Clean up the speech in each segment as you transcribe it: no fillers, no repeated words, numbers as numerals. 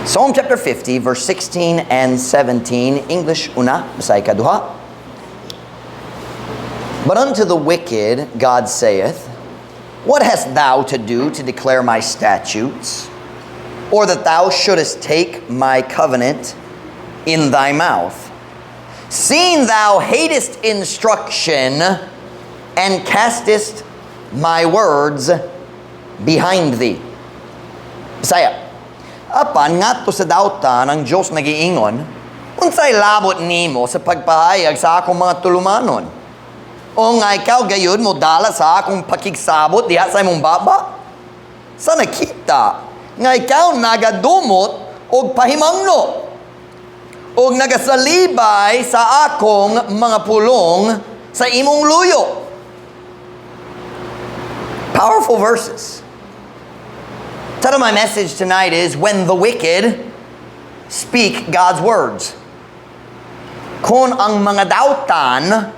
Psalm chapter 50, verse 16 and 17. English una, basay kaduha. But unto the wicked God saith, What hast thou to do to declare my statutes? Or that thou shouldest take my covenant in thy mouth? Seeing thou hatest instruction, and castest my words behind thee. Bisaya. Apan ngadto sa dautan ang Dios nagiingon, unsay labot nimo sa pagpahayag sa akong mga tulumanon? O nga ikaw gayud mo dala sa akong pakigsabot diha sa imong baba? Sa nakita nga ikaw nagadumot og pahimangno og nagasalibay sa akong mga pulong sa imong luyo. Powerful verses. Title of my message tonight is When the Wicked Speak God's Words. Kung ang mga dautan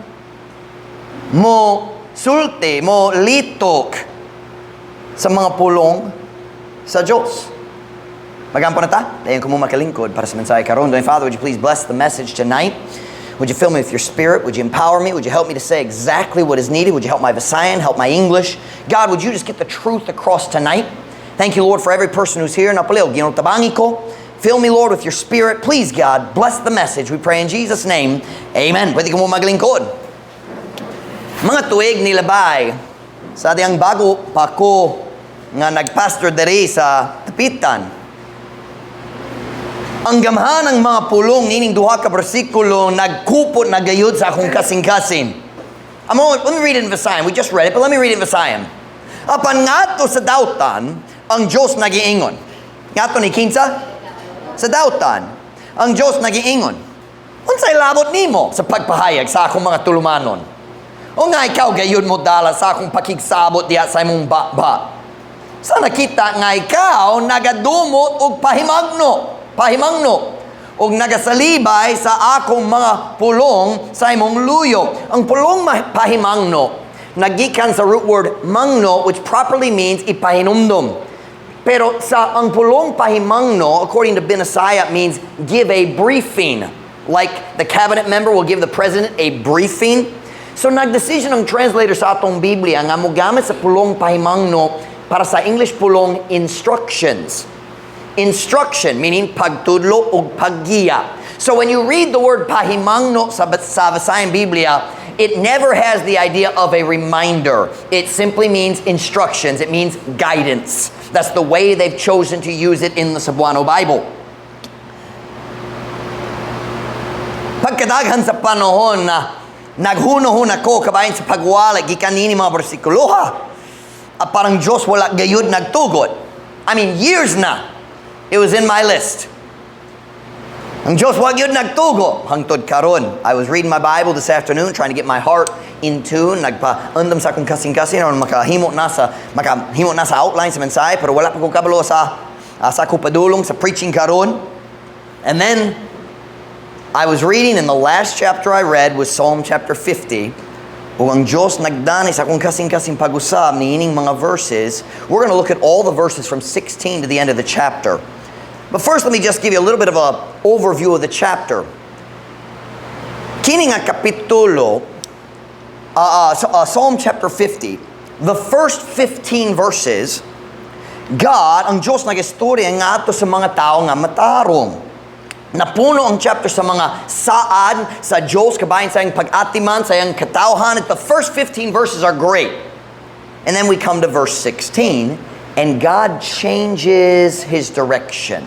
mo sulti, mo litok sa mga pulong sa Diyos. Magampo na ta? Dayon ko mo makalingkod para sa mensahe karon. Father, would you please bless the message tonight? Would you fill me with your spirit? Would you empower me? Would you help me to say exactly what is needed? Would you help my Visayan, help my English? God, would you just get the truth across tonight? Thank you, Lord, for every person who's here. Napaleo, ginutabangi ko. Fill me, Lord, with your spirit. Please, God, bless the message. We pray in Jesus' name. Amen. Pwede ko mo maglingkod. Mga tuig nilabay, sa diyang bago pa ko nga nagpastor dere sa Tapitan. Ang gamhan ng mga pulong nining duha ka bersikulo nagkupot na gayud sa akong kasing-kasing. Let me read it in Visayan. We just read it, but let me read it in Visayan. Apan ngadto sa dautan, ang Diyos nagiingon. Ngadto ni kinsa? Sa dautan, ang Diyos nagiingon. Unsay labot nimo sa pagpahayag sa akong mga tulumanon? O nga ikaw gayud mo dala sa akong pakigsabot diha sa imong baba? Sa nakita nga ikaw nagadumot og pahimangno og nagasalibay sa akong mga pulong sa imong luyo. Ang pulong pahimangno nagikan sa root word mangno, which properly means ipahinumdum. Pero sa ang pulong pahimangno, according to Binasaya, means give a briefing. Like the cabinet member will give the president a briefing. So nagdesisyon ang translator sa atong Biblia nga mogamit sa pulong pahimangno para sa English pulong instructions. Instruction, meaning pagtudlo o paggiya. So when you read the word pahimangno sa Visayan Biblia, it never has the idea of a reminder. It simply means instructions. It means guidance. That's the way they've chosen to use it in the Cebuano Bible. Pagkadaghan sa panahon na naghuno-hun ako kabayan sa pagwala gikan nini mga bersikulo parang Diyos wala gayud nagtugot. I mean, years na. It was in my list. Ang Diyos wag yun nagtugo. Hangtod karon. I was reading my Bible this afternoon, trying to get my heart in tune. Nagpa-andam sa akong kasing-kasing o makahimo na sa outline sa mensahe, pero wala pa ko kabalo sa kupadulong sa preaching karon. And then, I was reading, and the last chapter I read was Psalm chapter 50. O ang Diyos nagdani sa akong kasing-kasing pag-usab ni ining mga verses. We're going to look at all the verses from 16 to the end of the chapter. But first, let me just give you a little bit of an overview of the chapter. Kini nga kapitulo, Psalm chapter 50, the first 15 verses, God, ang Diyos nag-istorya nga ato sa mga tao nga matarong. Napuno ang chapter sa mga saad sa Diyos, kabayan sa iyang pag-atiman, sa iyang katawhan. The first 15 verses are great. And then we come to verse 16, and God changes His direction.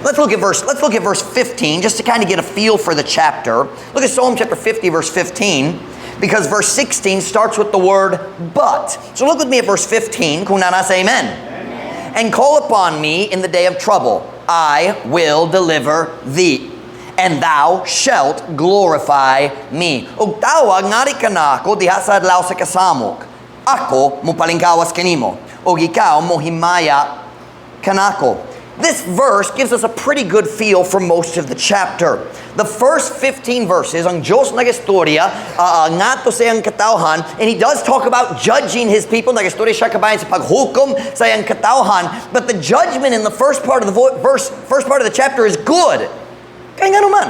Let's look at verse 15 just to kind of get a feel for the chapter. Look at Psalm chapter 50, verse 15, because verse 16 starts with the word but. So look with me at verse 15, kung nasa amen. And call upon me in the day of trouble. I will deliver thee, and thou shalt glorify me. Ug tawag ngari kanako diha sa adlaw sa kasamok. Ako mupalingkawas kanimo, ug ikaw mohimaya kanako. This verse gives us a pretty good feel for most of the chapter. The first 15 verses, ang Diyos nagistorya, ngato sa iyang katawhan, and He does talk about judging His people. Nagistorya siya kabayan sa paghukom sa iyang katawhan, but the judgment in the first part of the first part of the chapter is good. Kaya nga naman,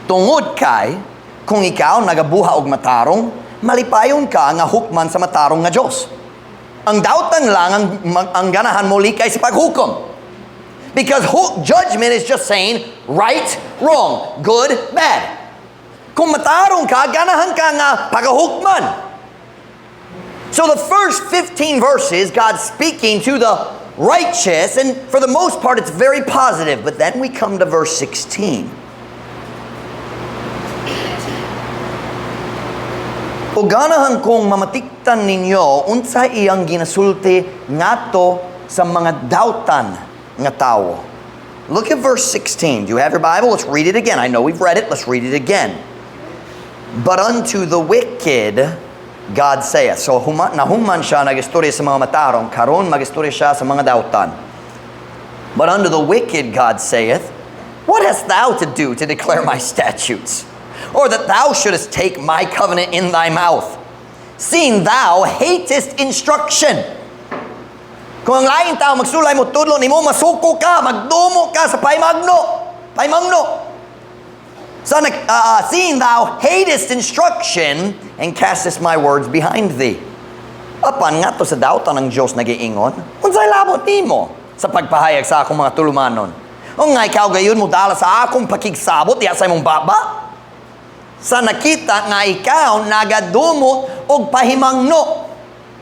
tungod kay, kung ikaw nagabuha og matarong, malipayon ka nga hukman sa matarong nga Diyos. Ang dautan lang ang ganahan mo likay sa paghukom. Because judgment is just saying right, wrong, good, bad. Kung matarong ka, ganahan ka nga pagahukman. So the first 15 verses, God's speaking to the righteous, and for the most part it's very positive. But then we come to verse 16. O ganahan kong mamatiktan ninyo unsa iyang ginasulti ngato sa mga dautan nga tao. Look at verse 16. Do you have your Bible? Let's read it again. I know we've read it. Let's read it again. But unto the wicked, God saith. So nahuman siya nagistorya sa mga matarong, karon magistorya siya sa mga dautan. But unto the wicked, God saith, what hast thou to do to declare my statutes? Or that thou shouldest take my covenant in thy mouth, seeing thou hatest instruction. Kung ang laing tao magsulay mo tudlo nimo, masuko ka, magdumo ka sa paymangno. Seeing thou hatest instruction and castest my words behind thee. Apan nga to sa dautan ng Diyos nagiingon, unsay labot nimo sa pagpahayag sa akong mga tulumanon? O nga ikaw gayon mo dala sa akong pakigsabot, diya sa imong baba? Sa nakita nga ikaw nagadumot og pahimangno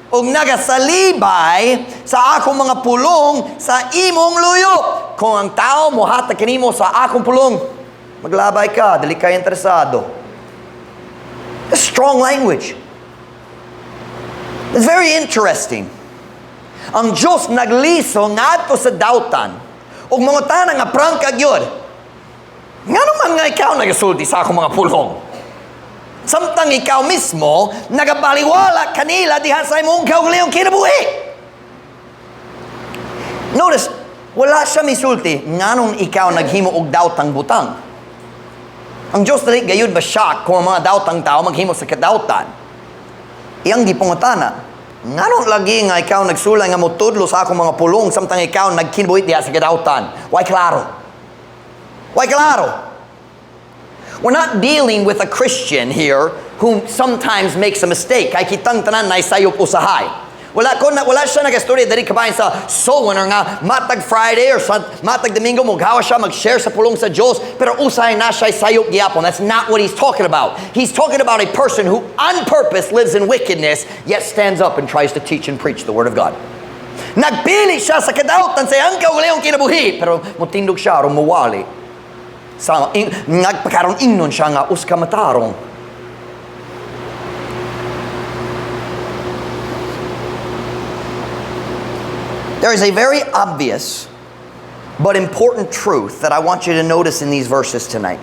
og nagasalibay sa akong mga pulong sa imong luyo. Kung ang tao mohatag kanimo sa akong pulong, maglabay ka, dili ka interesado. It's strong language. It's very interesting. Ang Diyos nagliso ngadto sa dautan ug mga tanan nga prangka gyud. Ngano man nga ikaw nagasulti sa akong mga pulong? Samtang ikaw mismo, nagabaliwala kanila diha sa imong kaugalingong kinabuhi. Notice, wala siya misulti, nganong ikaw naghimo og dautang butang. Ang Diyos dali gayud ba shock kung ang mga dautang tao maghimo sa kadautan? Iyang gipungutana, nganong lagi nga ikaw nagsulay nga mutudlo sa akong mga pulong samtang ikaw nagkinabuhi diha sa kadautan? Why klaro? Why klaro? We're not dealing with a Christian here who sometimes makes a mistake. Kay kitang tanan na isayop usahay. Wala siya nagastorya dari kabayan sa sowan or nga matag Friday or matag Domingo maghawa siya mag-share sa pulong sa Diyos pero usahay na siya isayop gyapon. That's not what he's talking about. He's talking about a person who on purpose lives in wickedness yet stands up and tries to teach and preach the Word of God. Nagpili siya sa kadautan sa iyang kaugalingong kinabuhi pero mutindog siya o muwali. Nagpakaroon ingnon siya nga uska matarong. There is a very obvious but important truth that I want you to notice in these verses tonight.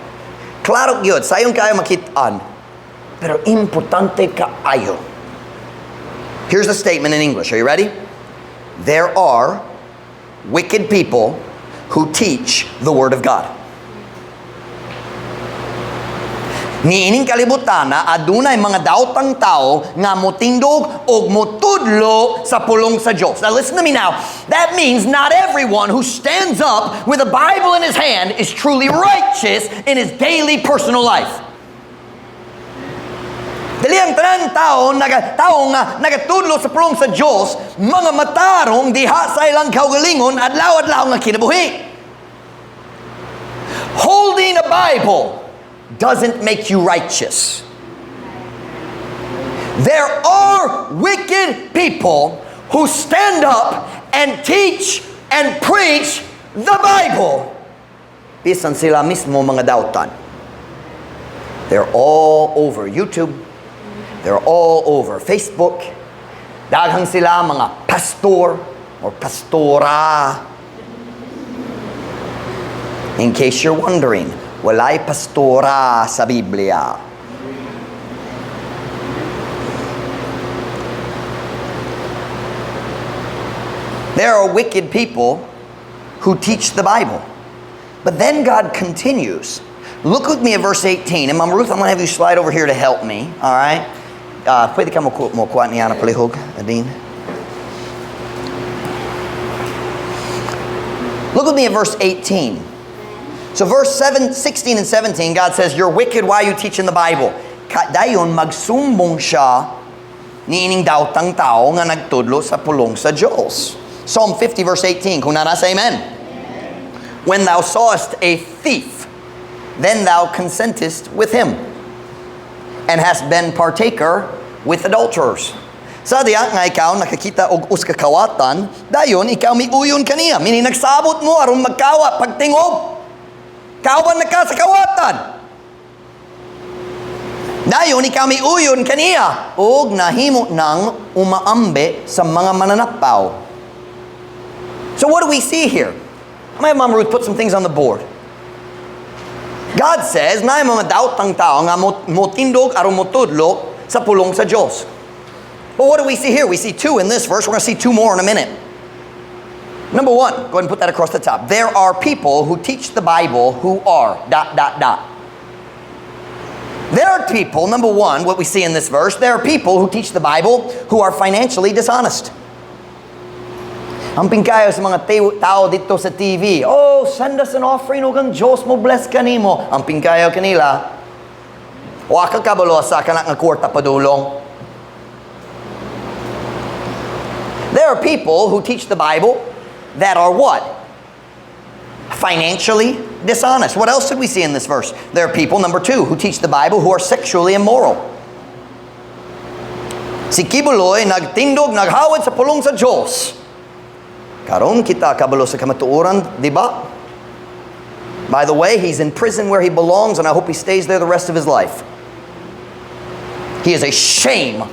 Klaro gyud, sayon kayo makitaan, pero importante kaayo. Here's the statement in English. Are you ready? There are wicked people who teach the Word of God. Niining kalibutan na adunay mga daotang tao nga motindog og motudlo sa pulong sa Diyos. Now listen to me now. That means not everyone who stands up with a Bible in his hand is truly righteous in his daily personal life. Dali ang tanan tao nga nagatudlo sa pulong sa Diyos, mga matarong diha sa ilang kaugalingon adlaw-adlaw nga kinabuhi. Holding a Bible doesn't make you righteous. There are wicked people who stand up and teach and preach the Bible. Bisan sila mismo mga dautan. They're all over YouTube. They're all over Facebook. Daghang sila mga pastor or pastora. In case you're wondering, walay pastora sa Biblia. There are wicked people who teach the Bible. But then God continues. Look with me at verse 18. And Ma'am Ruth, I'm going to have you slide over here to help me. All right? Pwede ka mo kuha niya na palihog, Adine. Look with me at verse 18. So verse 16 and 17, God says, "You're wicked, why are you teaching the Bible?" Dayon magsumbong siya niining daotang tao nga nagtudlo sa pulong sa Diyos. Psalm 50 verse 18, kung nasa amen. "When thou sawest a thief, then thou consentest with him, and hast been partaker with adulterers." Sa diya nga ikaw nakakita og uskakawatan, dayon ikaw miuyon kaniya. Meaning nagsabot mo aron magkawa pagtingob. Kauban na ka sa kawatan. Dayon ikaw miuyon kaniya og nahimo nang umaambe sa mga mananapaw. So what do we see here? I'm gonna have Mom Ruth put some things on the board. God says, na mga daotang tao nga motindog aron motudlo sa pulong sa Diyos. But what do we see here? We see two in this verse. We're going to see two more in a minute. Number one, go ahead and put that across the top. There are people who teach the Bible who are ... There are people, number one, what we see in this verse, there are people who teach the Bible who are financially dishonest. Amping kayo sa mga tao dito sa TV, "Oh, send us an offering, o kang Diyos mo bless kanimo." Amping kayo kanila, waka kabalo sa kanak nga kwarta padulong. There are people who teach the Bible that are what? Financially dishonest. What else did we see in this verse? There are people, number two, who teach the Bible who are sexually immoral. Si Kibuloy nagtindog, naghawad sa pulong sa Diyos. Karon kita kabalo sa kamatuoran, di ba? By the way, he's in prison where he belongs, and I hope he stays there the rest of his life. He is a shame.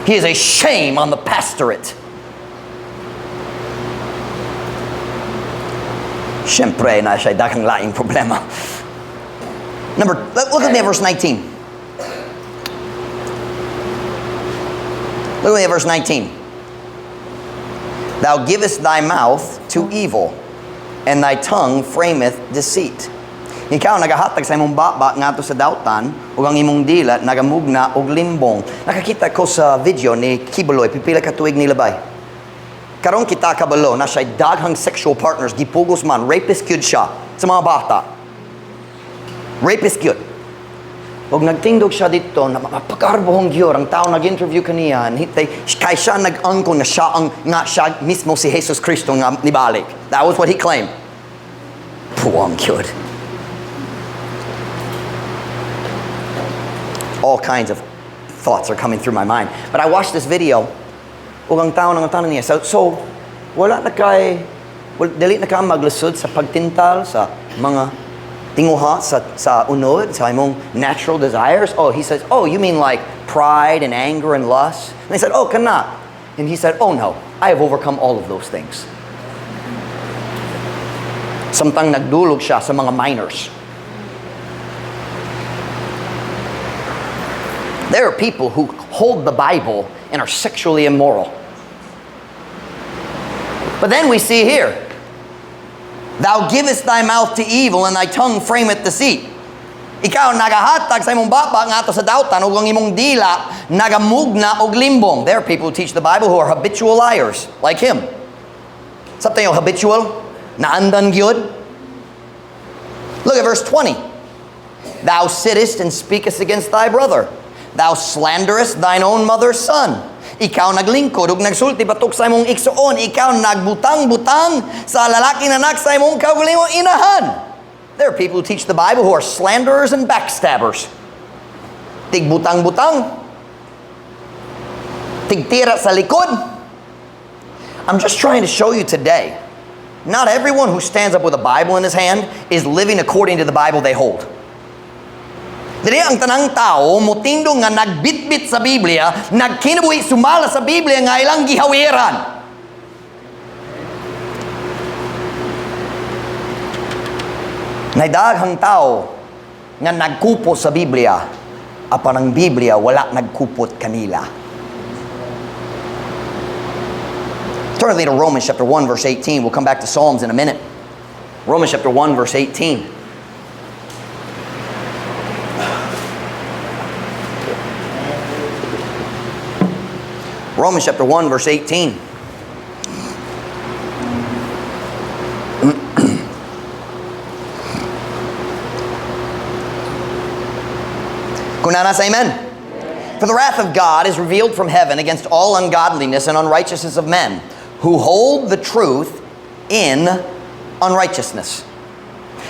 He is a shame on the pastorate. Siyempre, na siya dakang laing problema. Look at me at verse 19. Look at me at verse 19. "Thou givest thy mouth to evil, and thy tongue frameth deceit." Ikaw nagahatag sa imong baba ngadto sa dautan, ug ang imong dila nagamugna og limbong. Nakakita ko sa video ni Kibuloy, pipila ka tuig nilabay. Karon kita kabalo na siya daghang sexual partners, gipugos man, rapist gyud siya sa mga bata. Rapist gyud. Ug nagtindog siya dito na mapagkarbohong gyud ang tao nag-interview kaniya, kay siya nag-angkon na siya mismo si Jesus Kristo nga nibalik. That was what he claimed. Puwang gyud. All kinds of thoughts are coming through my mind. But I watched this video. Ug ang tao nang tanong niya. So dili na ka maglusod sa pagtintal sa mga tinguha sa unod, sa imong natural desires. Oh, he says, "Oh, you mean like pride and anger and lust?" And they said, "Oh, kana." And he said, "Oh no, I have overcome all of those things." Samtang nagdulog siya sa mga minors. There are people who hold the Bible and are sexually immoral. But then we see here, "Thou givest thy mouth to evil, and thy tongue frameth deceit." Ikaw nagahatag sa imong baba nga ato sa dautan, ug ang imong dila nagamugna og limbong. There are people who teach the Bible who are habitual liars, like him. Something habitual, naandan gyud. Look at verse 20. "Thou sittest and speakest against thy brother. Thou slanderest thine own mother's son." Ikaw naglingkod ug nagsulti batok sa imong igsuon. Ikaw nagbutang-butang sa lalaki na anak sa imong kaugalingong inahan. There are people who teach the Bible who are slanderers and backstabbers. Tigbutang-butang. Tigtira sa likod. I'm just trying to show you today, not everyone who stands up with a Bible in his hand is living according to the Bible they hold. Dili ang tanang tao mutindong nga nagbitbit sa Biblia, nagkinabuhi sumala sa Biblia nga ilang gihawiran. Naidaghang tao nga nagkupo sa Biblia, apan ang Biblia wala nagkupot kanila. Turn with me to Romans chapter 1, verse 18. We'll come back to Psalms in a minute. Romans chapter 1, verse 18. Romans chapter 1, verse 18. Kung nasa amen. For the wrath of God is revealed from heaven against all ungodliness and unrighteousness of men, who hold the truth in unrighteousness.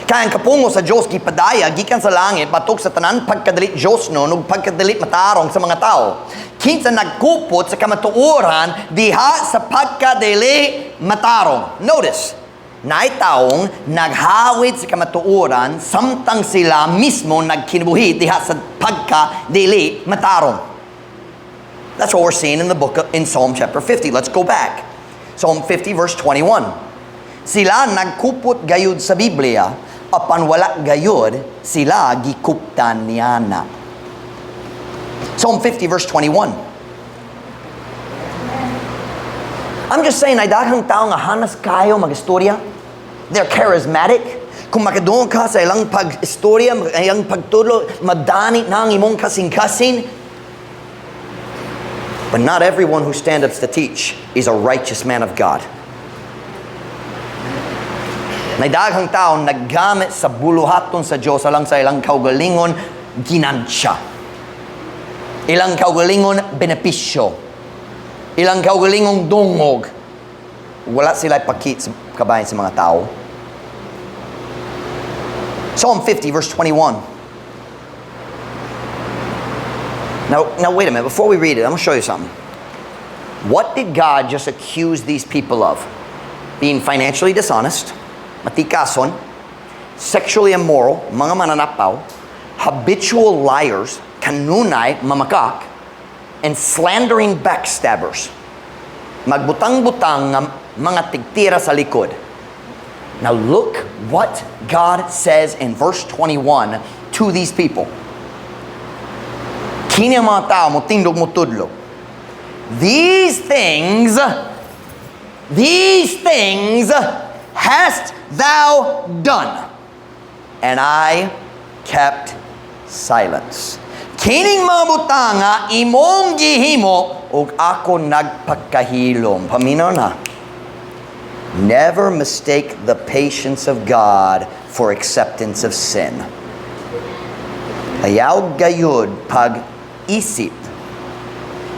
Kaya ang kapungo sa Diyos gipadaya gikan sa langit batok sa tanan pagkadali Diyos no ug pagkadali matarong sa mga tao. Kinsa nagkupot sa kamatuoran diha sa pagkadali matarong. Notice, naay taong naghawid sa kamatuoran samtang sila mismo nagkinabuhi diha sa pagkadili matarong. That's what we're seeing in the book in Psalm chapter 50. Let's go back. Psalm 50 verse 21. Sila nagkupot gayud sa Biblia, apan wala gayud sila gikuptan niyana. Psalm 50 verse 21. I'm just saying, ay daghang tao nga hanas kayo mag-istorya. They're charismatic. Kung makadoon ka sa ilang pag-istorya, ilang pagtulo, madani na ang imong kasing-kasing. But not everyone who stands up to teach is a righteous man of God. Naidaghang tao naggamit sa buluhaton sa Diyos alang sa ilang kaugalingon ginansya. Ilang kaugalingon benepisyo. Ilang kaugalingong dungog. Wala sila pakit sa kabayan sa mga tao. Psalm 50 verse 21. Now wait a minute. Before we read it, I'm going to show you something. What did God just accuse these people of? Being financially dishonest, matikason, sexually immoral, mga mananapaw, habitual liars, kanunay, mamakak, and slandering backstabbers. Magbutang-butang ng mga tigtira sa likod. Now look what God says in verse 21 to these people. Kini ang mga tao mo tindog mo tudlo. These things hast thou done, and I kept silence. Kining mga butanga imong gihimo ug ako nagpakahilom. Paminaw na. Never mistake the patience of God for acceptance of sin. Ayaw gayud pag-isip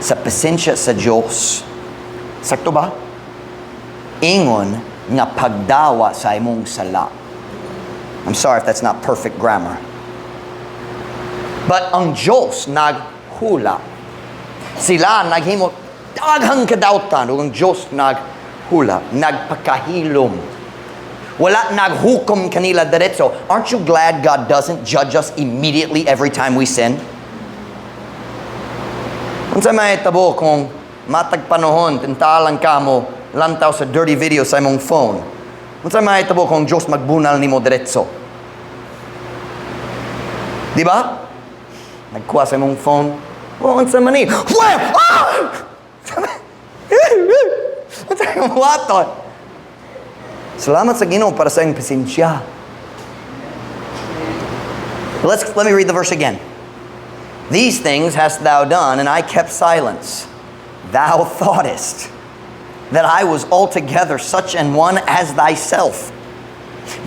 sa pasensya sa Diyos. Sakto ba? Ingon nga pagdawa sa imong sala. I'm sorry if that's not perfect grammar. But ang Diyos naghula. Sila naghimo daghang kadautan ug ang Diyos naghula, nagpakahilom. Wala naghukom kanila diretso. Aren't you glad God doesn't judge us immediately every time we sin? Unsa may tabo kung matag panahon tintalan ka mo lantaw sa dirty video sa imong phone? Unsa may tabo kung Diyos magbunal nimo diretso? Di ba? Nagkuha sa imong phone. Oh, unsa man ni? Unsa imong waton? Salamat sa Ginoo para sa iyong pasensya. Let me read the verse again. These things hast thou done, and I kept silence. Thou thoughtest that I was altogether such an one as thyself.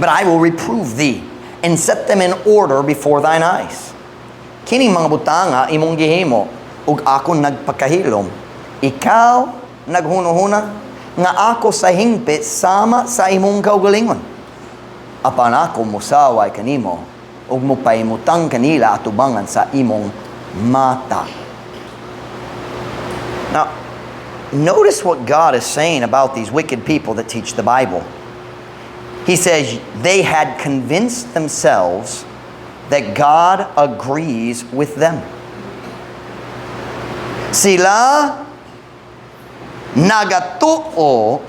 But I will reprove thee, and set them in order before thine eyes. Kining mga butanga imong gihimo, ug ako nagpakahilom. Ikaw naghuno-huna, nga ako sa hingpit sama sa imong kaugalingon. Apan ako musaway kanimo, ug mupahimutang kanila atubangan sa imong mata. Now, notice what God is saying about these wicked people that teach the Bible. He says they had convinced themselves that God agrees with them. Sila nagatuo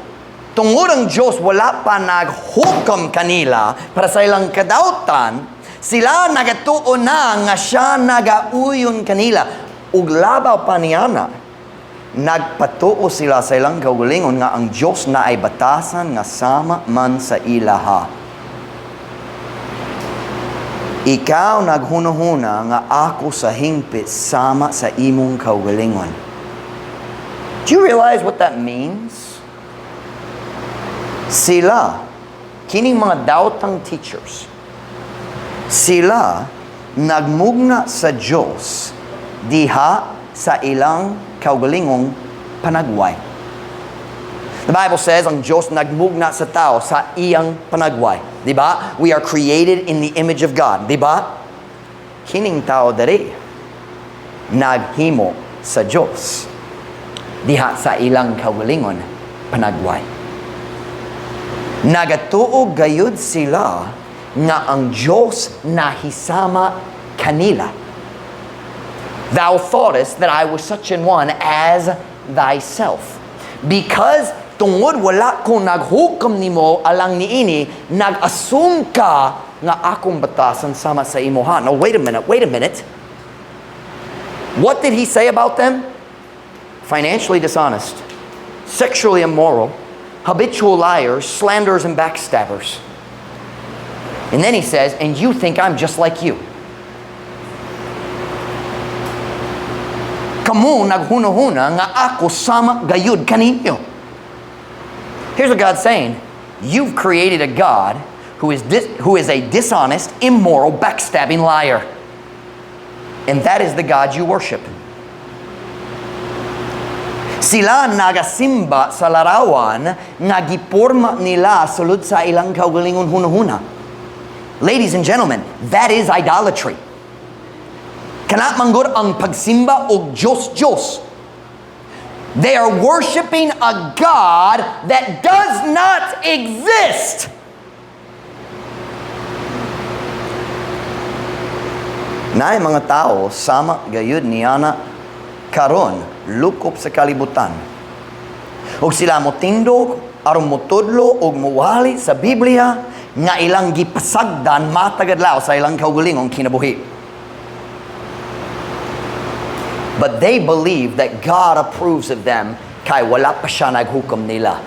tungod ang Diyos wala pa naghukam kanila para sa ilang kadautan. Sila nagatuo na nga siya nagauyon kanila ug labaw pa niya na Nagpatuo sila sa ilang kaugalingon nga ang Dios na ay batasan nga sama man sa ilaha. Ikaw naghunahuna nga ako sa hingpit sama sa imong kaugalingon. Do you realize what that means? Sila, kining mga daotang teachers, sila nagmugna sa Diyos diha sa ilang kaugalingong panagway. The Bible says, ang Diyos nagmugna sa tao sa iyang panagway. Diba? We are created in the image of God. Diba? Kining tao dari, naghimo sa Diyos diha sa ilang kaugalingon panagway. Nagatuog gayud sila nga ang Diyos nahisama kanila. Thou thoughtest that I was such an one as thyself. Because tungod wala ko naghukom nimo alang niini, nag-assume ka nga akong batasan sama sa imuha. Now wait a minute. What did he say about them? Financially dishonest, sexually immoral, habitual liars, slanderers, and backstabbers. And then he says, and you think I'm just like you. Kamu naghunahuna nga ako sama gayud kaninyo. Here's what God's saying. You've created a God who is a dishonest, immoral, backstabbing liar. And that is the God you worship. Sila nagasimba sa larawan nga giporma nila sulod sa ilang kaugalingon hunahuna. Ladies and gentlemen, that is idolatry. Kana manggod ang pagsimba og Diyos. They are worshiping a God that does not exist. Naay mga tao sama gayud niana karon lukop sa kalibutan. Og sila motindog aron motudlo og muwali sa Biblia nga ilang gipasagdan matagadlaw sa ilang kaugalingong kinabuhi. But they believe that God approves of them kay wala pa siya naghukom nila.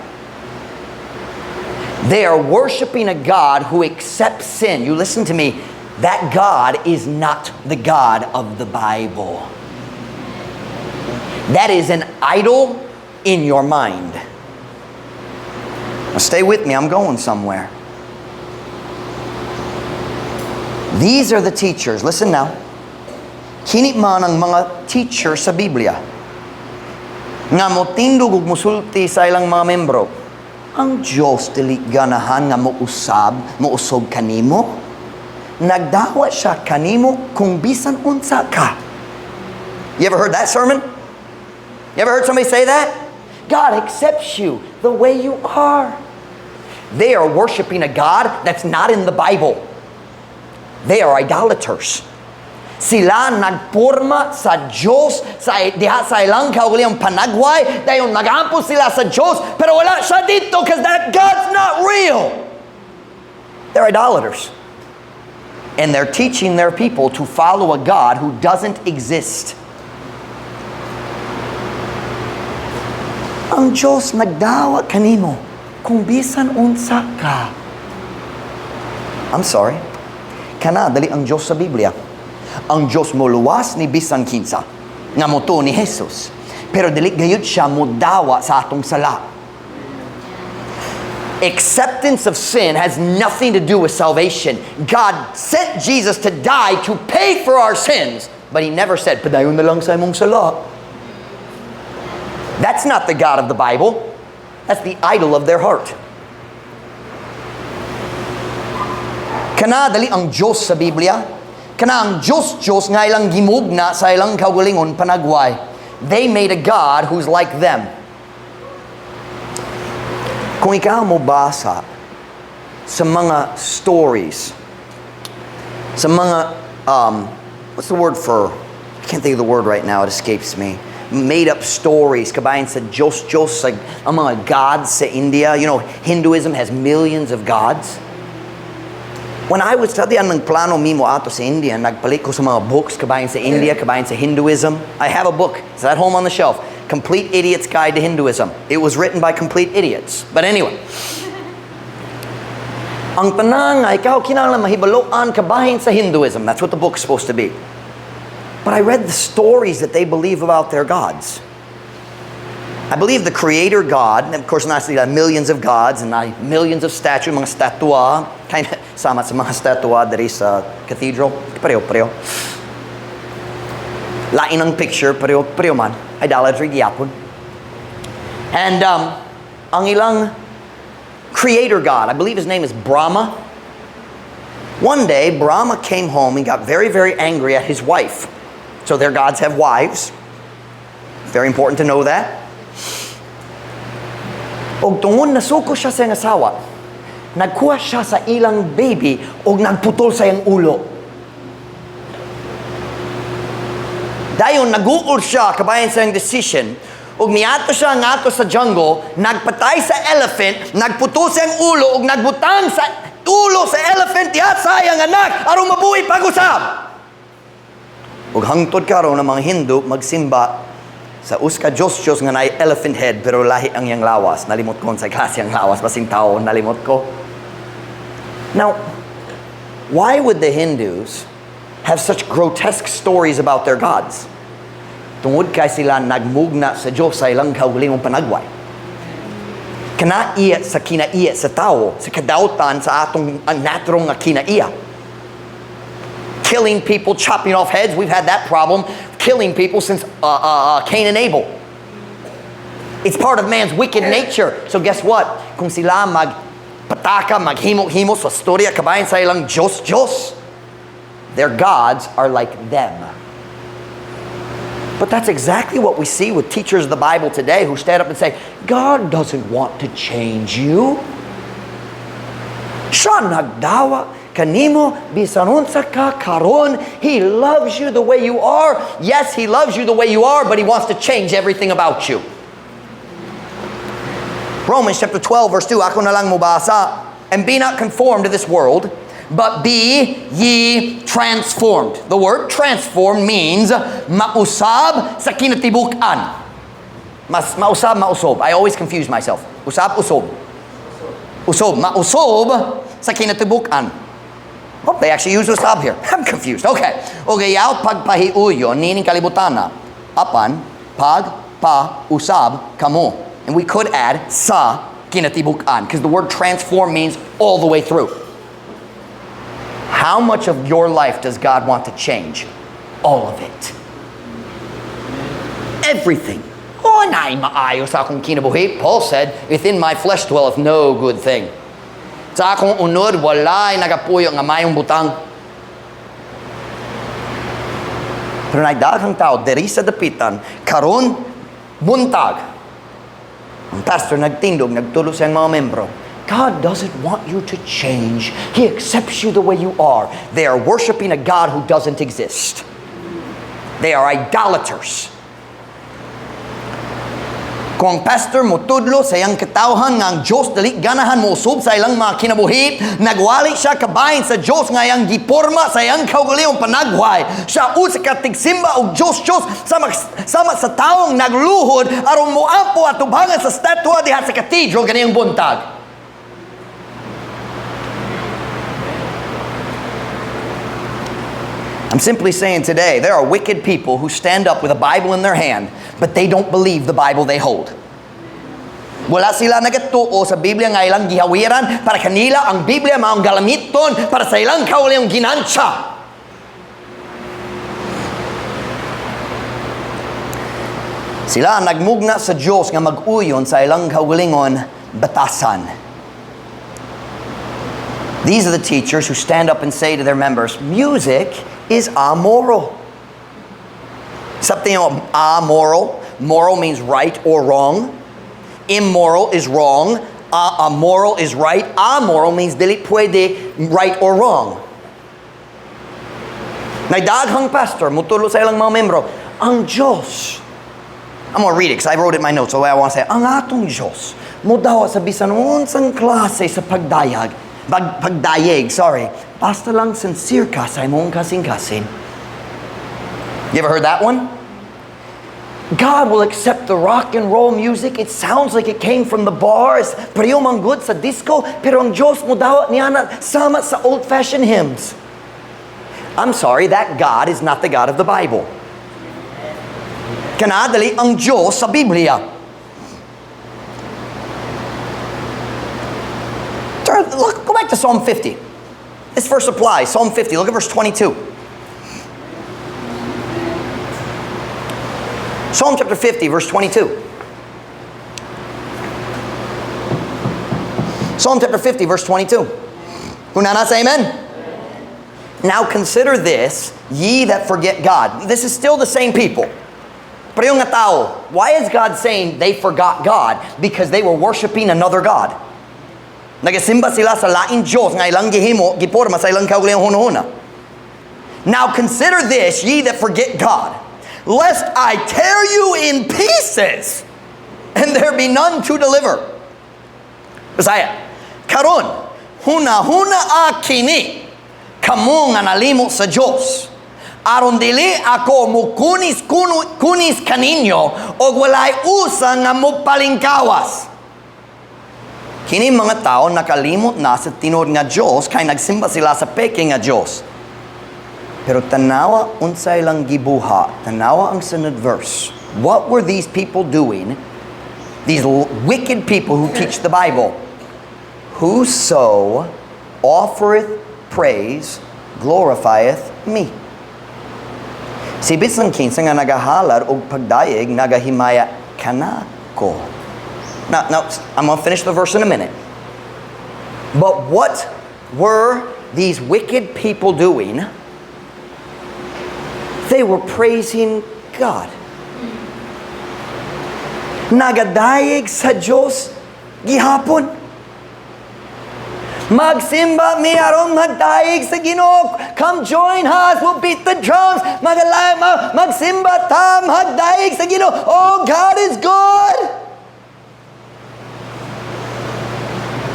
They are worshiping a God who accepts sin. You listen to me. That God is not the God of the Bible. That is an idol in your mind. Now stay with me. I'm going somewhere. These are the teachers. Listen now. Kini man ang mga teacher sa Biblia nga motindog ug musulti sa ilang mga membro. Ang Diyos dili ganahan nga muusog kanimo. Nagdawa siya kanimo kung bisan unsa ka. You ever heard that sermon? You ever heard somebody say that? God accepts you the way you are. They are worshiping a God that's not in the Bible. They are idolaters. Sila nagporma sa Diyos diha sa ilang kaugalingong panagway dayon nagampo sila sa Diyos pero wala siya dito because that God's not real. They're idolaters. And they're teaching their people to follow a God who doesn't exist. Ang Diyos nagdawa kanimo kung bisan unsa ka. I'm sorry. Kana dali ang Diyos sa Biblia. Ang Diyos mo luwas ni bisan kinsa nga moto ni Jesus. Pero dili gayud siya modawa sa atong sala. Acceptance of sin has nothing to do with salvation. God sent Jesus to die to pay for our sins, but He never said, "Padayon na lang sa imong sala." That's not the God of the Bible. That's the idol of their heart. Kana dali ang Diyos sa Biblia. Kana ang Diyos nga ilang gimugna sa ilang kaugalingon panagway. They made a God who's like them. Kung ikaw mo basa sa mga stories, sa mga, what's the word for, I can't think of the word right now, it escapes me. Made up stories, kabayan sa Diyos, ang mga gods sa India. You know, Hinduism has millions of gods. When I was studying ng plano mimo ato sa India, nagpalit ko sa mga books kabayan sa India, kabayan sa Hinduism. I have a book. It's at home on the shelf. Complete Idiot's Guide to Hinduism. It was written by complete idiots. But anyway, ang tanang nga, ikaw kinahanglan mahibaloan kabahin sa Hinduism. That's what the book's supposed to be. But I read the stories that they believe about their gods. I believe the creator God, and of course not millions of gods and millions of statues, mga statua, kind of sama sa mga statua dari sa cathedral. Pareho. Lain ang picture, pareho man. Idolatry, giyapon. And ang ilang creator God, I believe his name is Brahma. One day, Brahma came home and got very, very angry at his wife. So their gods have wives. Very important to know that. Og tungod nasuko siya sa iyang asawa, nagkuha siya sa ilang baby og nagputol sa iyang ulo. Dayon naguol siya kabayan sa iyang decision og miato siya ngato sa jungle, nagpatay sa elephant, nagputol sa iyang ulo og nagbutang sa ulo sa elephant diha sa iyang anak aron mabuhi pag-usab. Og hangtod karon ang mga Hindu magsimba sa uska Diyos nga na elephant head pero lahi ang yang lawas. Nalimot ko sa klase ang lawas. Basing tao, nalimot ko. Now, why would the Hindus have such grotesque stories about their gods? Tungod kay sila nagmugna sa Diyos sa ilang kaugalingong panagway. Kinaiya sa kinaiya sa tao, sa kadautan sa atong naturong nga kinaiya. Killing people, chopping off heads, we've had that problem. Killing people since Cain and Abel. It's part of man's wicked nature. So guess what? Kung sila magpataka, maghimo-himo sa storya kabayan sa ilang Diyos, their gods are like them. But that's exactly what we see with teachers of the Bible today who stand up and say, God doesn't want to change you. Siya nagdawa kanimo bisan unsa ka karon. He loves you the way you are. Yes, he loves you the way you are, but he wants to change everything about you. Romans chapter 12 verse 2, ako na lang mubasa. And be not conformed to this world, but be ye transformed. The word transform means mausab sa kinatibuk-an. Mausob. I always confuse myself. Usab, usob. Mausob sa kinatibuk-an. Oh, they actually use usab here. I'm confused. Okay. Yaw pagpahiuyon nining kalibutana. Apan pag-pa-usab kamo. And we could add sa kinatibuk-an because the word transform means all the way through. How much of your life does God want to change? All of it. Everything. Naay maayo sa akong kinabuhi. Paul said, within my flesh dwelleth no good thing. Sa akong unod, walay nagapuyo nga mayong butang. Pero nagdaghang tao, diri sa dapitan, karon buntag. Ang pastor nagtindog, nagtulo sa mga membro. God doesn't want you to change. He accepts you the way you are. They are worshiping a God who doesn't exist. They are idolaters. Kung ang pastor mo tudlo sa iyang katawhan nga ang Diyos dali ganahan mo usub sa ilang mga kinabuhi, nagwali siya kabahin sa Diyos nga iyang giporma sa iyang kaugalingong panagway. Siya usa ka tigsimba og Diyos sama sa taong nagluhod aron moampo at tubangan sa statua diha sa cathedral ganiyang buntag. I'm simply saying today, there are wicked people who stand up with a Bible in their hand, but they don't believe the Bible they hold. Wala sila nagatuo sa Biblia nga ilang gihawiran para kanila ang Biblia maong galamiton para sa ilang kaugalingong ginansya. Sila nagmugna sa Diyos nga mag-uyon sa ilang kaugalingon batasan. These are the teachers who stand up and say to their members, music is amoral. Something amoral. Moral means right or wrong. Immoral is wrong. Moral is right. Amoral means dili pwede right or wrong. Nagdaghang pastor, mutulo sa ilang mga membro, ang Diyos. I'm going to read it because I wrote it in my notes. So I want to say, ang atong Diyos, mudawa sa bisan unsang klase sa pagdayag, basta lang sincere ka sa imong kasing-kasing. You ever heard that one? God will accept the rock and roll music. It sounds like it came from the bars. Pero yung good sa disco. Pero ang Diyos mo daw niya na sama sa old-fashioned hymns. I'm sorry, that God is not the God of the Bible. Kanadali ang Diyos sa Biblia. Go back to Psalm 50. This verse applies. Psalm 50. Look at verse 22. Psalm chapter 50, verse 22. Psalm chapter 50, verse 22. Kunana say amen? Now consider this, ye that forget God. This is still the same people. Pero yung tao, why is God saying they forgot God? Because they were worshiping another God. Nagasimba sila sa laing Diyos nga ilang gihimo, giporma sa ilang kauliang hunahuna. Now consider this, ye that forget God, lest I tear you in pieces, and there be none to deliver. Bisaya, karon, huna-huna akini, kamo nga nalimo sa Diyos. Aron dili ako mukunis kaninyo, o walay usa nga mupalingkawas. Kini mga tao nakalimot na sa tinod nga Diyos, kay nagsimba sila sa peke nga Diyos. Pero tanawa unsay lang gibuha, tanawa ang sunod verse. What were these people doing? These wicked people who teach the Bible. Whoso offereth praise glorifieth me. Si bisan kinsa nga nagahalar og pagdayeg nagahimaya kanako. Now, I'm going to finish the verse in a minute. But what were these wicked people doing? They were praising God. Nagadayeg sa Diyos gihapon. Magsimba mi aron magdayeg sa Ginoo. Come join us, we'll beat the drums. Magsimba ta, magdayeg sa Ginoo. Oh, God is good.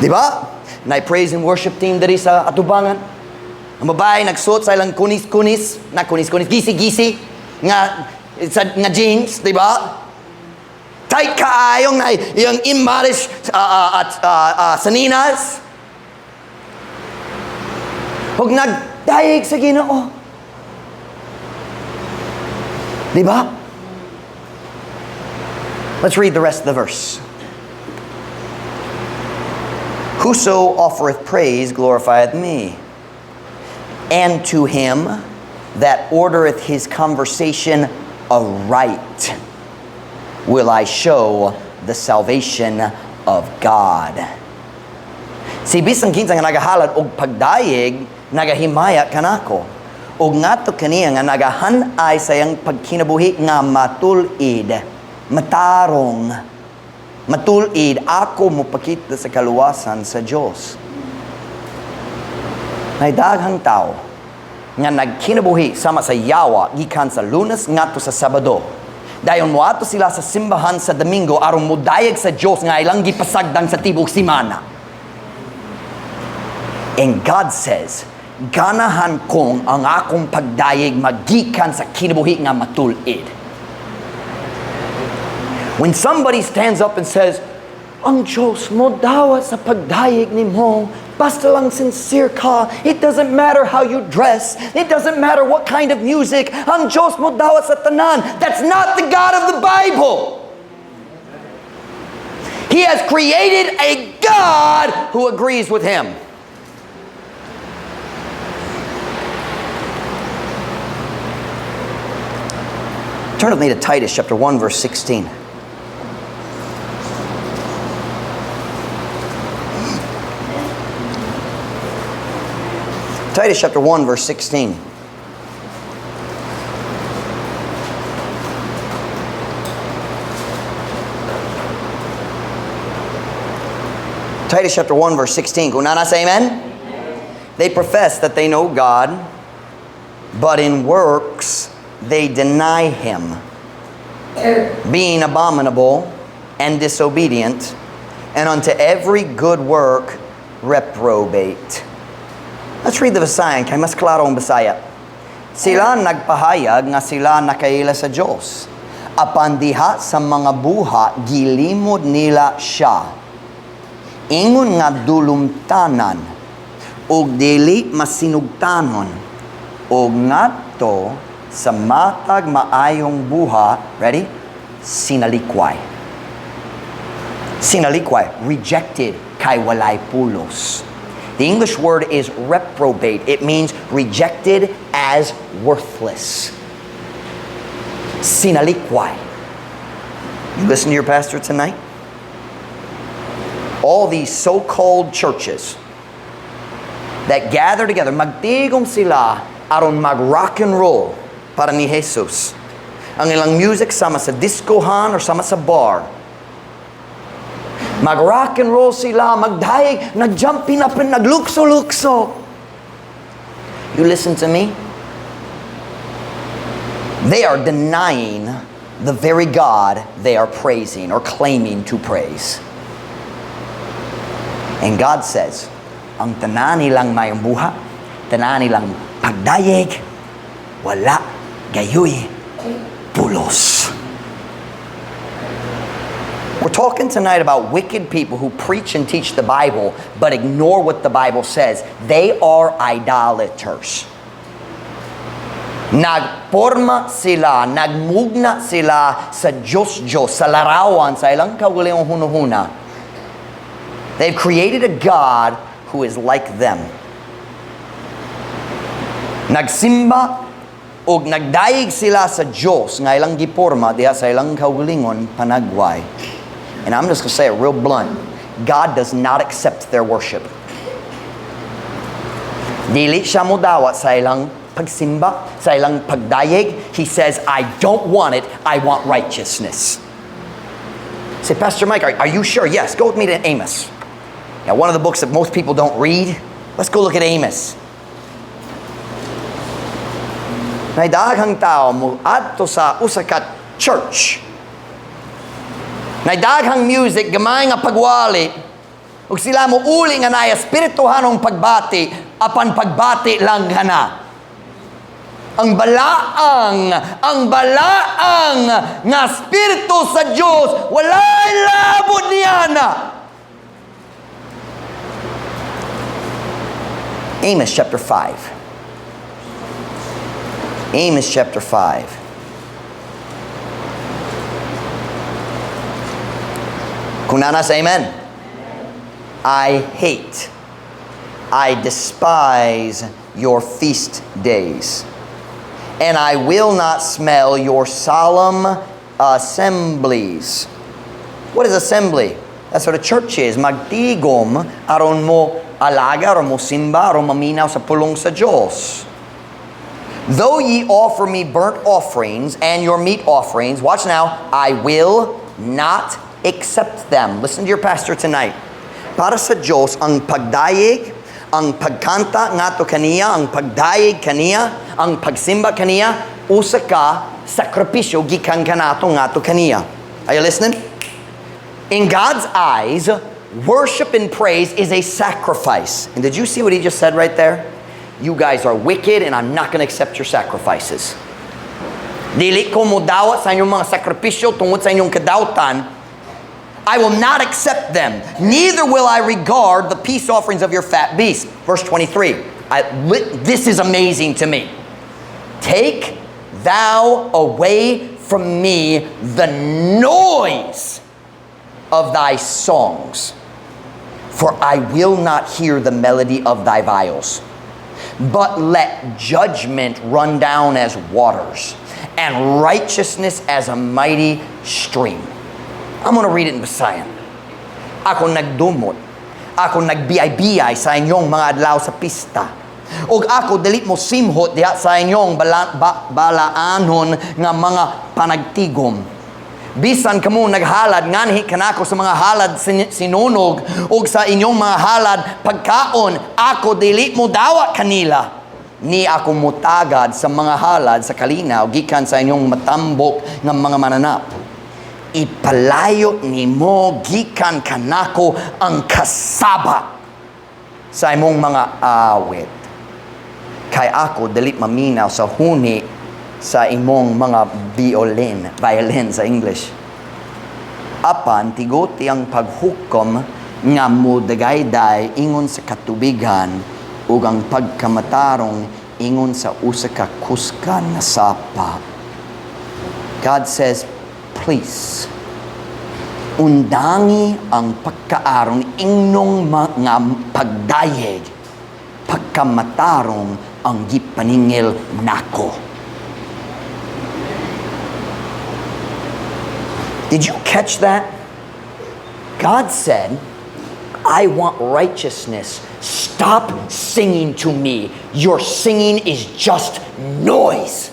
Diba? Na-praise and worship team diri sa atubangan. Ang babae nagsuot sa ilang kunis-kunis, gisi-gisi, nga jeans, di ba? Tight kaayong na yung immarish saninas. Huwag nagdayeg sa Ginoo. Di ba? Let's read the rest of the verse. Whoso offereth praise glorifieth me. And to him that ordereth his conversation aright will I show the salvation of God. Si bisan kinsa nga nagahalad og pagdayeg, nagahimaya kanako. Og ngadto kaniya nga nagahanay sa iyang pagkinabuhi nga matulid, matarong, matulid ako mopakita sa kaluwasan sa Dios. May daghang tao nga nagkinabuhi sama sa yawa gikan sa Lunes ngadto sa Sabado. Dayon moadto sila sa simbahan sa Domingo aron modayeg sa Dios nga ilang gipasagdang sa tibok semana. And God says, ganahan kong ang akong pagdayeg magikan sa kinabuhi nga matulid. When somebody stands up and says, ang Diyos mo dawa sa pagdayeg ni mo, basta lang sincere ka. It doesn't matter how you dress. It doesn't matter what kind of music. Ang Diyos mo dawa sa tanan. That's not the God of the Bible. He has created a God who agrees with him. Turn with me to Titus chapter 1 verse 16. Titus chapter 1 verse 16. Titus chapter 1 verse 16. Kung nana say amen? They profess that they know God, but in works they deny him, being abominable and disobedient, and unto every good work reprobate. Let's read the Visayan, kay mas klaro ang Bisaya. Sila nagpahayag nga sila nakaila sa Diyos. Apan diha sa mga buha, gilimod nila siya. Ingon nga dulumtanan, og dili masinugtanon, og ngadto sa matag maayong buha, ready? Sinalikway. Sinalikway, rejected, kay walay pulos. The English word is reprobate. It means rejected as worthless. Sinalikway. You listen to your pastor tonight? All these so-called churches that gather together, magtigong sila aron mag-rock and roll para ni Jesus. Ang ilang music sama sa discohan or sama sa bar. Mag-rock and roll sila, magdayeg, nag-jumping up and naglukso-lukso. You listen to me? They are denying the very God they are praising or claiming to praise. And God says, ang tanan nilang mayong buha, tanan nilang pagdayeg, wala gayoy pulos. We're talking tonight about wicked people who preach and teach the Bible but ignore what the Bible says. They are idolaters. Nagporma sila, nagmugna sila sa Diyos-Diyos, sa larawan, sa ilang kaugalingong hunuhuna. They've created a God who is like them. Nagsimba o nagdaig sila sa Diyos nga ilang giporma diha sa ilang kaugalingon panagway. And I'm just going to say it real blunt. God does not accept their worship. Dili siya mo dawat sa ilang pagsimba, sa ilang pagdayeg. He says, I don't want it. I want righteousness. Say, Pastor Mike, are you sure? Yes, go with me to Amos. Now, one of the books that most people don't read. Let's go look at Amos. Naidaghang tao mo adto sa usakat church. Naidaghang music, gamay nga pagwali. Ug sila mo uli nga nay espirituhanong pagbati, apan pagbati lang gana. Ang balaang nga espiritu sa Dios walay labot niya na. Amos chapter 5. Amos chapter 5. Kung nanas, amen? I hate, I despise your feast days, and I will not smell your solemn assemblies. What is assembly? That's what a church is. Magtigom aron mo alaga, aron mo simba, aron maminaw sa pulong sa Diyos. Though ye offer me burnt offerings and your meat offerings, watch now, I will not accept them. Listen to your pastor tonight. Para sa Diyos, ang pagdayeg, ang pagkanta ngato kaniya, ang pagdayeg kaniya, ang pagsimba kaniya, usa ka sakripisyo gikan kanato ngato kaniya. Are you listening? In God's eyes, worship and praise is a sacrifice. And did you see what he just said right there? You guys are wicked and I'm not going to accept your sacrifices. Dili ko mo dawat sa inyong mga sakripisyo tungod sa inyong kadautan. I will not accept them. Neither will I regard the peace offerings of your fat beasts. Verse 23. This is amazing to me. Take thou away from me the noise of thy songs, for I will not hear the melody of thy viols. But let judgment run down as waters, and righteousness as a mighty stream. I'm going to read it in Visayan. Ako nagdumot, ako nagbiyay-biyay sa inyong mga adlaw sa pista. Og ako dalit mo simhot diha sa inyong balaanon nga mga panagtigom. Bisan kamo naghalad nganhi kanako sa mga halad sinunog og sa inyong mga halad pagkaon, ako dili mo dawa kanila. Ni ako mutagad sa mga halad sa kalinaw gikan sa inyong matambok ng mga mananap. Ipalayo nimo gikan kanako ang kasaba sa imong mga awit. Kay ako dalit maminaw sa huni sa imong mga violin sa English. Apan tigoti ang paghukom nga modagayday ingon sa katubigan ug ang pagkamatarong ingon sa usa ka kusgan nga sapa. God says, please, undangi ang pagkaaron ingnong mga pagdayeg, pagkamatarong ang gipaningil nako. Did you catch that? God said, I want righteousness. Stop singing to me. Your singing is just noise.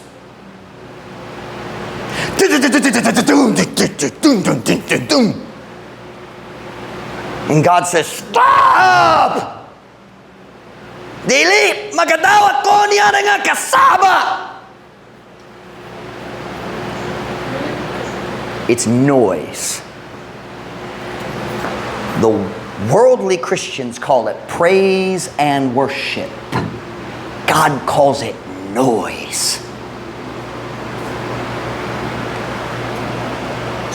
And God says, stop! Dili, magadawat ko niya nga kasaba! It's noise. The worldly Christians call it praise and worship. God calls it noise.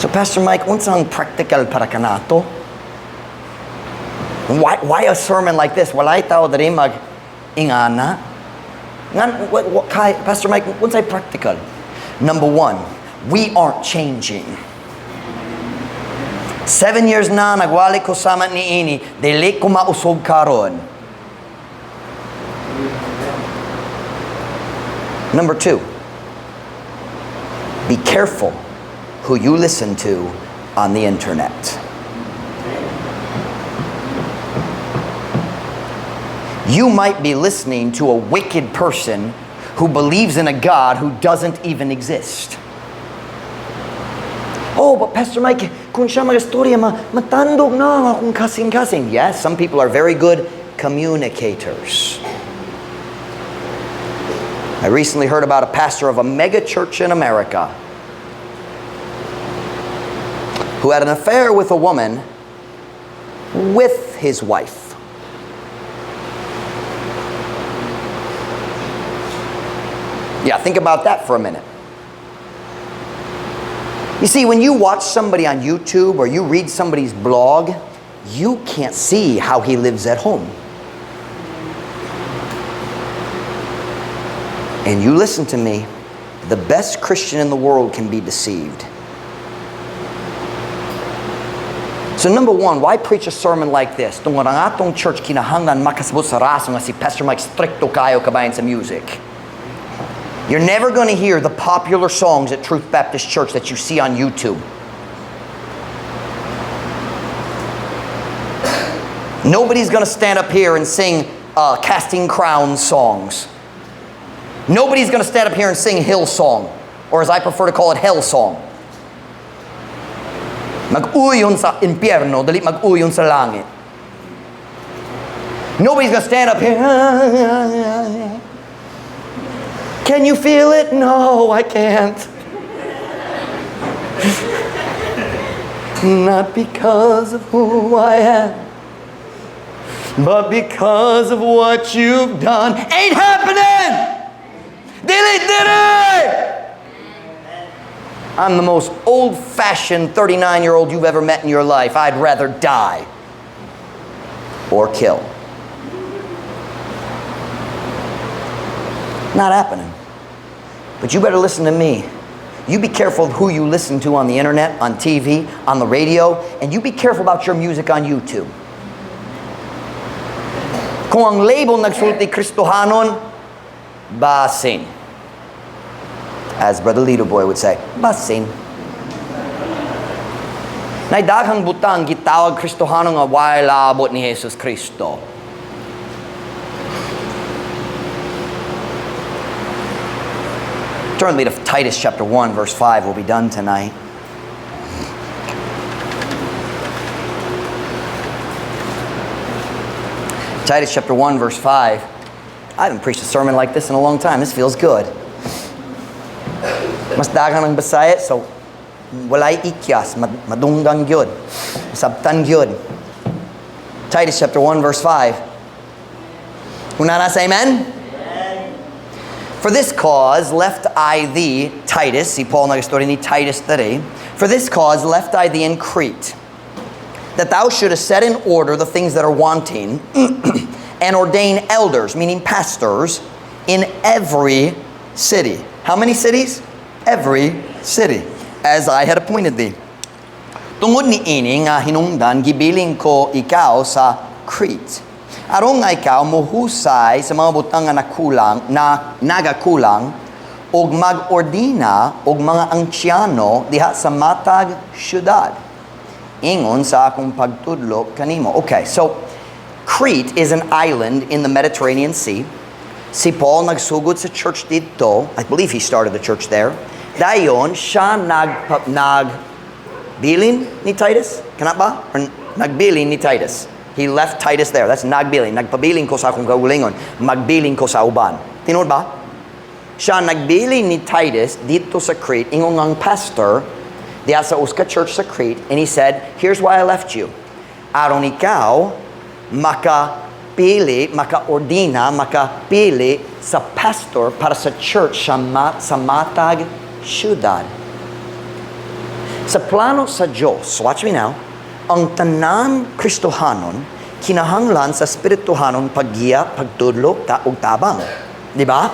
So Pastor Mike, unsang practical para kanato? Why a sermon like this? Walay tao diri mag ingana. Pastor Mike, unsay practical? Number one, we aren't changing. 7 years na nagwali ko sama ni ini, dili ko mausog karon. Number two, be careful who you listen to on the internet. You might be listening to a wicked person who believes in a God who doesn't even exist. Oh, but Pastor Mike, kung siya mag-istorya, matandog na kung kasing-kasing. Yes, some people are very good communicators. I recently heard about a pastor of a mega church in America who had an affair with a woman with his wife. Yeah, think about that for a minute. You see, when you watch somebody on YouTube or you read somebody's blog, you can't see how he lives at home. And you listen to me, the best Christian in the world can be deceived. So number one, why preach a sermon like this? Tungod ang atong church kinahanglan makasabot sa raso nga si Pastor Mike stricto kayo kabayan sa music. You're never going to hear the popular songs at Truth Baptist Church that you see on YouTube. Nobody's going to stand up here and sing Casting Crowns songs. Nobody's going to stand up here and sing Hillsong, or as I prefer to call it, Hell Song. Mag-uyon sa impyerno, dali mag-uyon sa langit. Nobody's going to stand up here. Can you feel it? No, I can't. Not because of who I am, but because of what you've done. Ain't happening! Dili! I'm the most old-fashioned 39-year-old you've ever met in your life. I'd rather die or kill. Not happening. But you better listen to me. You be careful of who you listen to on the internet, on TV, on the radio, and you be careful about your music on YouTube. Kung ang label nagsulti Kristohanon, basin. As Brother Lito Boy would say, basin. Naidaghang butang gitawag Kristohanon nga wala abot ni Jesus Kristo. Turn me to Titus chapter 1, verse 5. We'll be done tonight. Titus chapter 1, verse 5. I haven't preached a sermon like this in a long time. This feels good. Mas daghang ng Bisaya, so walay ikyas, madunggang gyud, sabtan gyud. Titus chapter 1, verse 5. Una na sa amen? For this cause left I thee, Titus, si Paul nag-story ni Titus today, for this cause left I thee in Crete, that thou shouldest set in order the things that are wanting, and ordain elders, meaning pastors, in every city. How many cities? Every city, as I had appointed thee. Tungod ni ini nga hinungdan, gibiling ko ikaw sa Crete. Aron nga ikaw muhusay sa mga butang nga nagakulang, og mag-ordina og mga ansyano diha sa matag syudad. Ingon sa akong pagtudlo kanimo. Okay, so Crete is an island in the Mediterranean Sea. Si Paul nagsugod sa church dito. I believe he started the church there. Dayon siya nagbilin ni Titus. Kana ba? Or nagbilin ni Titus. He left Titus there. That's nagbilin. Nagpabiling ko sa akong kaugalingon. Magbilin ko sa uban. Tinod ba? Siya nagbilin ni Titus dito sa Crete. Ingon ang pastor diya sa uska church sa Crete, and he said, here's why I left you. Aron ikaw makapili sa pastor para sa church sa matag syudad. Sa plano sa Diyos, watch me now, ang tanan Kristohanon kinahanglan sa Espirituhanon paggiya, pagtudlo, ug tabang. Di ba?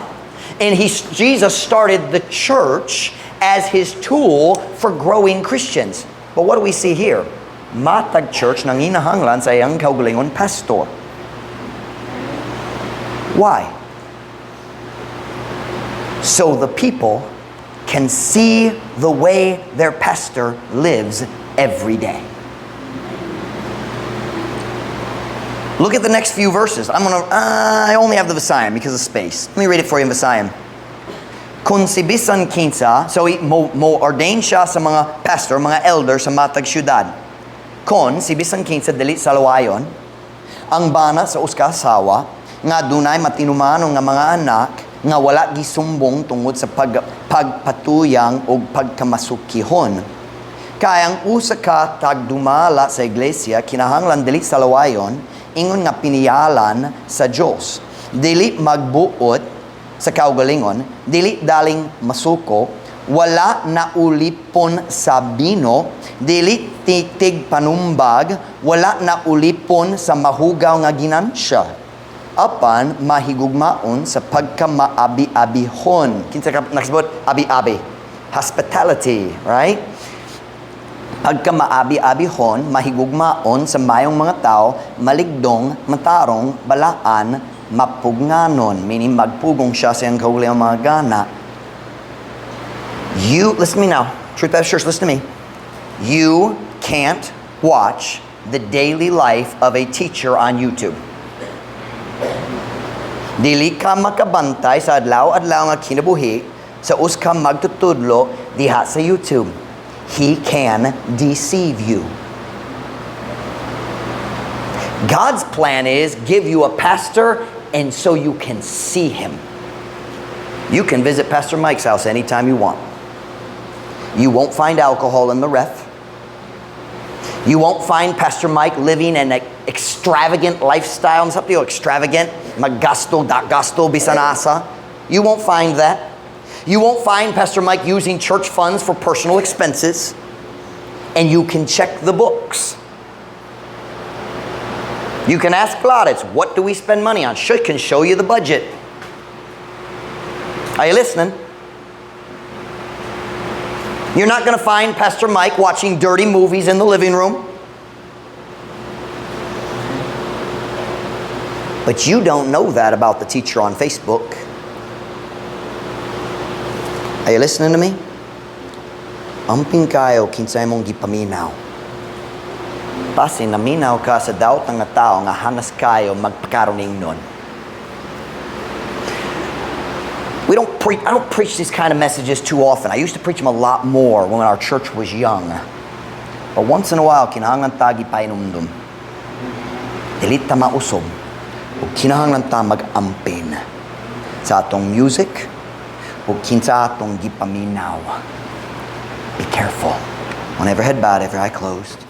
And Jesus started the church as his tool for growing Christians. But what do we see here? Matag church nang inahanglan sa iyang kaugalingon pastor. Why? So the people can see the way their pastor lives every day. Look at the next few verses. I only have the Visayim because of space. Let me read it for you in Visayim. Kung si bisan kinsa, so mo ordain siya sa mga pastor, mga elder sa matag syudad. Kung si bisan kinsa dili sa lawayon, ang bana sa uska asawa, nga dunay matinumanon nga mga anak, nga wala gisumbong tungod sa pagpatuyang o pagkamasukihon. Kaya ang usa ka tagdumala sa iglesia, kinahanglan dili sa lawayon, ingon nga piniyalan sa Dios. Dili magbuot sa kaugalingon, dili daling masuko, wala na ulipon sa bino, dili titig panumbag, wala na ulipon sa mahugaw nga ginansya. Apan mahigugmaon sa pagkamaabi-abihon. Kinsa ka nagsabot? Abi-abi. Hospitality, right? Pagkamaabi-abihon, mahigugmaon sa mayong mga tao, maligdong, matarong, balaan, mapugnanon, meaning magpugong siya sa iyang kaugalingon mga gana. Listen to me now. Truth Baptist Church, listen to me. You can't watch the daily life of a teacher on YouTube. Dili ka makabantay sa adlaw-adlaw nga kinabuhi sa uska magtutudlo diha sa YouTube. He can deceive you. God's plan is give you a pastor and so you can see him. You can visit Pastor Mike's house anytime you want. You won't find alcohol in the ref. You won't find Pastor Mike living an extravagant lifestyle. Ano sabi extravagant? Maggasto, gasto, bisanasa. You won't find that. You won't find Pastor Mike using church funds for personal expenses. And you can check the books. You can ask plaudits, what do we spend money on? She can show you the budget. Are you listening? You're not going to find Pastor Mike watching dirty movies in the living room. But you don't know that about the teacher on Facebook. Are you listening to me? Amping kayo kinsay mong gipaminaw. Pasi naminaw ka sa daot ng tao nga hanas kayo magpakaroning nun. I don't preach these kind of messages too often. I used to preach them a lot more when our church was young. But once in a while, kinahanglan ta gipainumdum. Dili ta mausom. O kinahanglan ta mag-ampin sa atong music o kinsa atong gipaminaw. Be careful. One every head bowed, every eye closed.